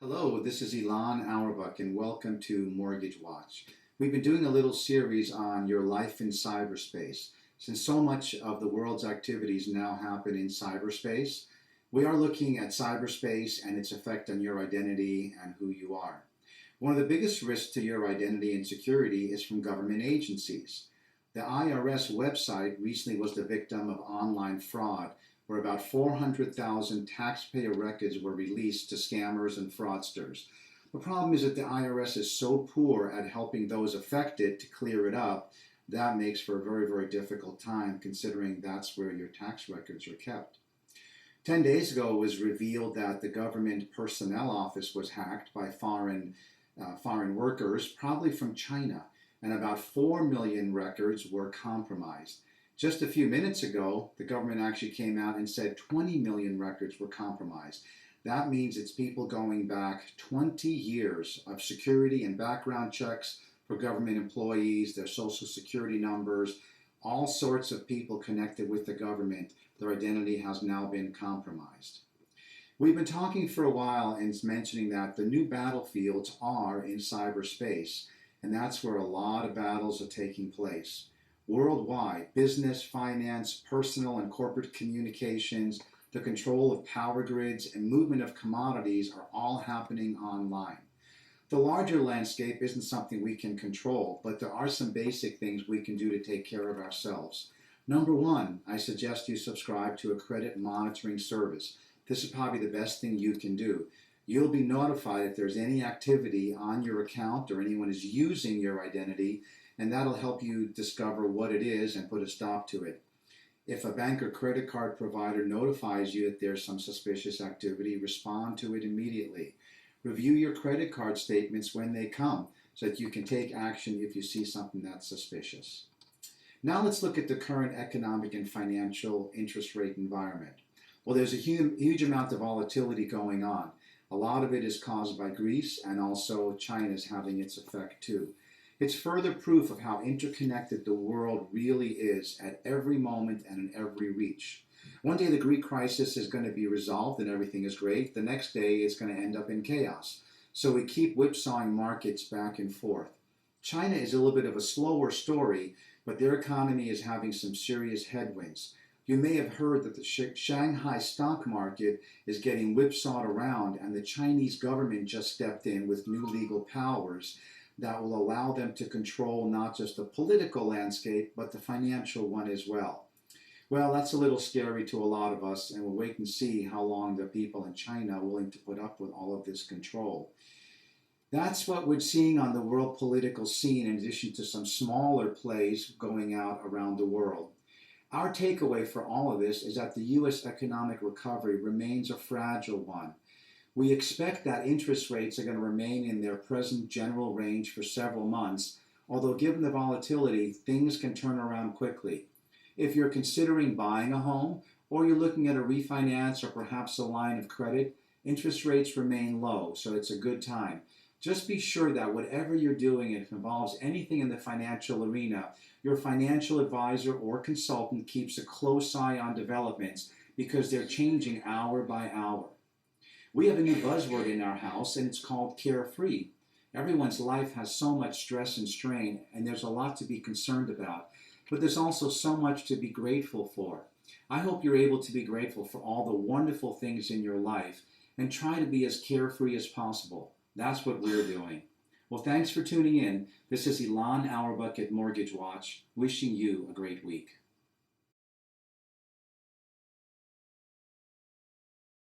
Hello, this is Elon Auerbach and welcome to Mortgage Watch. We've been doing a little series on your life in cyberspace. Since so much of the world's activities now happen in cyberspace, we are looking at cyberspace and its effect on your identity and who you are. One of the biggest risks to your identity and security is from government agencies. The IRS website recently was the victim of online fraud where about 400,000 taxpayer records were released to scammers and fraudsters. The problem is that the IRS is so poor at helping those affected to clear it up, that makes for a very, very difficult time considering that's where your tax records are kept. 10 days ago, it was revealed that the government personnel office was hacked by foreign workers, probably from China, and about 4 million records were compromised. Just a few minutes ago, the government actually came out and said 20 million records were compromised. That means it's people going back 20 years of security and background checks for government employees, their social security numbers, all sorts of people connected with the government. Their identity has now been compromised. We've been talking for a while and mentioning that the new battlefields are in cyberspace, and that's where a lot of battles are taking place. Worldwide, business, finance, personal and corporate communications, the control of power grids, and movement of commodities are all happening online. The larger landscape isn't something we can control, but there are some basic things we can do to take care of ourselves. Number one, I suggest you subscribe to a credit monitoring service. This is probably the best thing you can do. You'll be notified if there's any activity on your account or anyone is using your identity, and that'll help you discover what it is and put a stop to it. If a bank or credit card provider notifies you that there's some suspicious activity, respond to it immediately. Review your credit card statements when they come so that you can take action if you see something that's suspicious. Now let's look at the current economic and financial interest rate environment. Well, there's a huge amount of volatility going on. A lot of it is caused by Greece, and also China's having its effect too. It's further proof of how interconnected the world really is at every moment and in every reach. One day the Greek crisis is going to be resolved and everything is great. The next day it's going to end up in chaos. So we keep whipsawing markets back and forth. China is a little bit of a slower story, but their economy is having some serious headwinds. You may have heard that the Shanghai stock market is getting whipsawed around, and the Chinese government just stepped in with new legal powers that will allow them to control not just the political landscape, but the financial one as well. Well, that's a little scary to a lot of us, and we'll wait and see how long the people in China are willing to put up with all of this control. That's what we're seeing on the world political scene, in addition to some smaller plays going out around the world. Our takeaway for all of this is that the U.S. economic recovery remains a fragile one. We expect that interest rates are going to remain in their present general range for several months, although given the volatility, things can turn around quickly. If you're considering buying a home, or you're looking at a refinance or perhaps a line of credit, interest rates remain low, so it's a good time. Just be sure that whatever you're doing, if it involves anything in the financial arena, your financial advisor or consultant keeps a close eye on developments because they're changing hour by hour. We have a new buzzword in our house, and it's called carefree. Everyone's life has so much stress and strain, and there's a lot to be concerned about. But there's also so much to be grateful for. I hope you're able to be grateful for all the wonderful things in your life and try to be as carefree as possible. That's what we're doing. Well, thanks for tuning in. This is Elon Auerbach at Mortgage Watch, wishing you a great week.